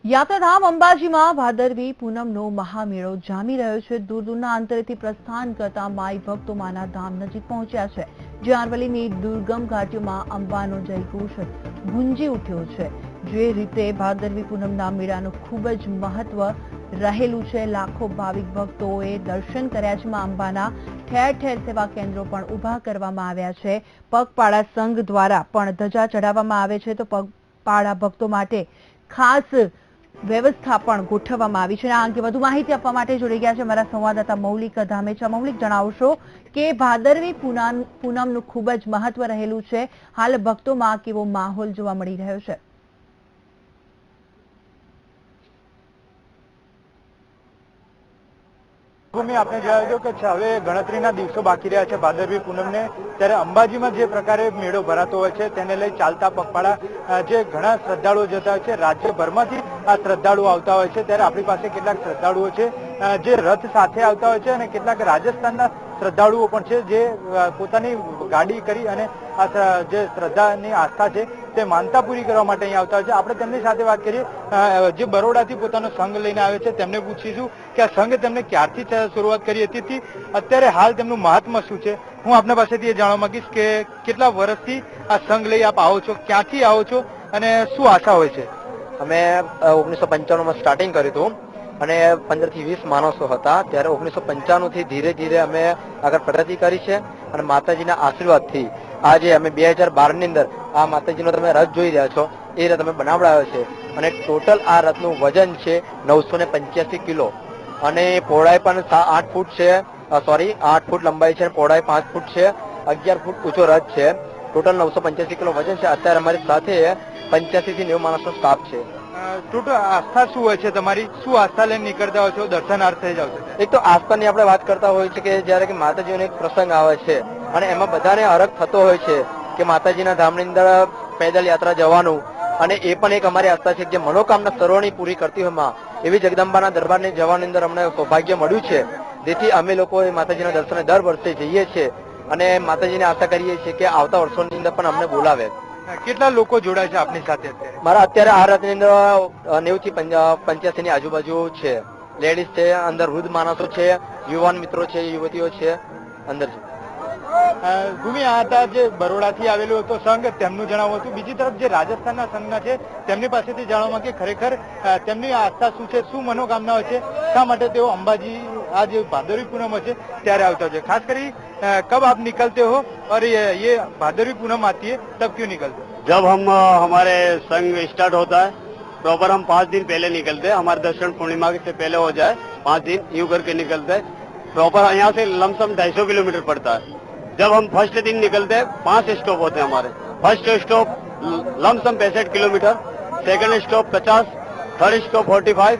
યાત્રાધામ અંબાજીમાં ભાદરવી પૂનમનો મહામેળો જામી રહ્યો છે। દૂર દૂરના અંતરેથી પ્રસ્થાન કરતા માઈ ભક્તો માના ધામ નજીક પહોંચ્યા છે, જ્યાં અરવલ્લીની દુર્ગમ ઘાટીઓમાં અંબાનો જયઘોષ ગુંજી ઉઠ્યો છે। જે રીતે ભાદરવી પૂનમના મેળાનું ખૂબ જ મહત્વ રહેલું છે। લાખો ભાવિક ભક્તોએ દર્શન કર્યા છે। માં અંબાના ઠેર ઠેર સેવા કેન્દ્રો પણ ઊભા કરવામાં આવ્યા છે। પગપાળા સંઘ દ્વારા પણ ધજા ચડાવવામાં આવે છે, તો પગપાળા ભક્તો માટે ખાસ વ્યવસ્થા પણ ગોઠવવામાં આવી છે। આ અંગે વધુ માહિતી આપવા માટે જોડાઈ ગયા છે અમારા સંવાદદાતા મૌલિક ધામેચા। મૌલિક, જણાવશો કે ભાદરવી પૂનમનું ખૂબ જ મહત્વ રહેલું છે। હાલ ભક્તોમાં કેવો માહોલ જોવા મળી રહ્યો છે? આપણે જણાવ્યું કે હવે ગણતરીના દિવસો બાકી રહ્યા છે ભાદરવી પૂનમને, ત્યારે અંબાજીમાં જે પ્રકારે મેળો ભરાતો હોય છે તેને લઈ ચાલતા પગપાળા જે ઘણા શ્રદ્ધાળુઓ જતા હોય છે, રાજ્યભરમાંથી આ શ્રદ્ધાળુઓ આવતા હોય છે। ત્યારે આપણી પાસે કેટલાક શ્રદ્ધાળુઓ છે જે રથ સાથે આવતા હોય છે અને કેટલાક રાજસ્થાનના શ્રદ્ધાળુઓ પણ છે જે પોતાની ગાડી કરી અને આ જે શ્રદ્ધાની આસ્થા છે તે માનતા પૂરી કરવા માટે અહીં આવતા હોય છે। આપણે તેમની સાથે વાત કરીએ, જે બરોડાથી પોતાનો સંઘ લઈને આવે છે, તેમને પૂછીશું કે આ સંઘ તેમને ક્યારથી શરૂઆત કરી હતી, અત્યારે હાલ તેમનું મહાત્મા શું છે। હું આપના પાસેથી એ જાણવા માંગીશ કે કેટલા વર્ષથી આ સંઘ લઈ આપ આવો છો, ક્યાંથી આવો છો અને શું આશા હોય છે? અમે 1995માં સ્ટાર્ટિંગ કર્યું હતું અને 15 થી 20 માણસો હતા। ત્યારે 1995 થી ધીરે ધીરે અમે આગળ પ્રગતિ કરી છે અને માતાજીના આશીર્વાદથી આજે અમે 2012 ની અંદર આ માતાજીનો તમે રથ જોઈ રહ્યા છો, એ રથ અમે બનાવડાવ્યો છે અને ટોટલ આ રથનું વજન છે 985 કિલો અને પહોળાઈ પણ 8 ફૂટ છે, 8 ફૂટ લંબાઈ છે, પહોળાઈ 5 ફૂટ છે, 11 ફૂટ ઊંચો રથ છે। ટોટલ 985 કિલો વજન છે। અત્યારે અમારી સાથે 85 થી 90 માણસનો સ્ટાફ છે। ટોટલ આસ્થા શું હોય છે તમારી? શું આસ્થા લઈને નીકળતા હોય છો, દર્શનાર્થે જાવ છો? એક તો આસ્થાની આપણે વાત કરતા હોય છે કે જયારે કે માતાજીનો એક પ્રસંગ આવે છે અને એમાં બધાને હરખ થતો હોય છે કે માતાજીના ધામની અંદર પેદલ યાત્રા જવાનું, અને એ પણ એક અમારી આસ્થા છે જે મનોકામના સર્વોની પૂરી કરતી હોય માં એવી જગદંબાના દરબારની જવાની અંદર અમને સૌભાગ્ય મળ્યું છે। જેથી અમે લોકો માતાજીના દર્શને દર વર્ષે જઈએ છીએ અને માતાજીને આશા કરીએ છીએ કે આવતા વર્ષોની અંદર પણ અમને બોલાવે। કેટલા લોકો જોડાય છે આપની સાથે અત્યારે? મારા અત્યારે આ રથની અંદર 90 થી 85 ની આજુબાજુ છે। લેડીઝ છે, અંદર વૃદ્ધ માણસો છે, યુવાન મિત્રો છે, યુવતીઓ છે અંદર છે। ભૂમિ આ હતા જે બરોડાથી આવેલું હતો સંઘ, તેમનું જણાવવું હતું। બીજી તરફ જે રાજસ્થાનના સંઘના છે તેમની પાસેથી જાણવામાં કે ખરેખર તેમની આસ્થા શું છે, શું મનોકામના હોય છે, શા માટે તેઓ અંબાજી આ જે ભાદરવી પૂનમ હોય છે ત્યારે આવતા હોય છે। ખાસ કરી કब आप निकलते हो और ये भादरवी पूनम आती है तब क्यों निकलते हो? जब हम हमारे संघ स्टार्ट होता है प्रॉपर हम 5 दिन पहले निकलते हैं। हमारे दर्शन पूर्णिमा से पहले हो जाए 5 दिन यूं करके निकलते हैं। प्रॉपर यहाँ से लमसम 250 किलोमीटर पड़ता है। जब हम फर्स्ट दिन निकलते हैं 5 स्टॉप होते हैं हमारे। First stop lump sum 65 kilometre, second stop 50, third stop 45,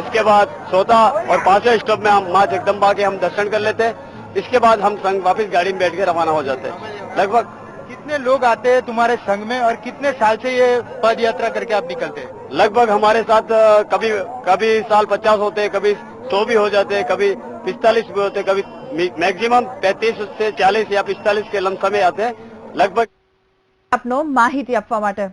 इसके बाद चौथा और 5वें स्टॉप में हम माँ जगदम्बा के हम दर्शन कर लेते हैं। इसके बाद हम संघ वापस गाड़ी में बैठ के रवाना हो जाते हैं। लगभग कितने लोग आते हैं तुम्हारे संघ में और कितने साल से ये पद यात्रा करके आप निकलते हैं? लगभग हमारे साथ कभी साल 50 होते हैं, कभी 100 भी हो जाते हैं, कभी 45 भी होते हैं, कभी मैक्सिमम 35 से 40 या 45 के लमसमे आते हैं। लगभग આપનો માહિતી આપવા માટે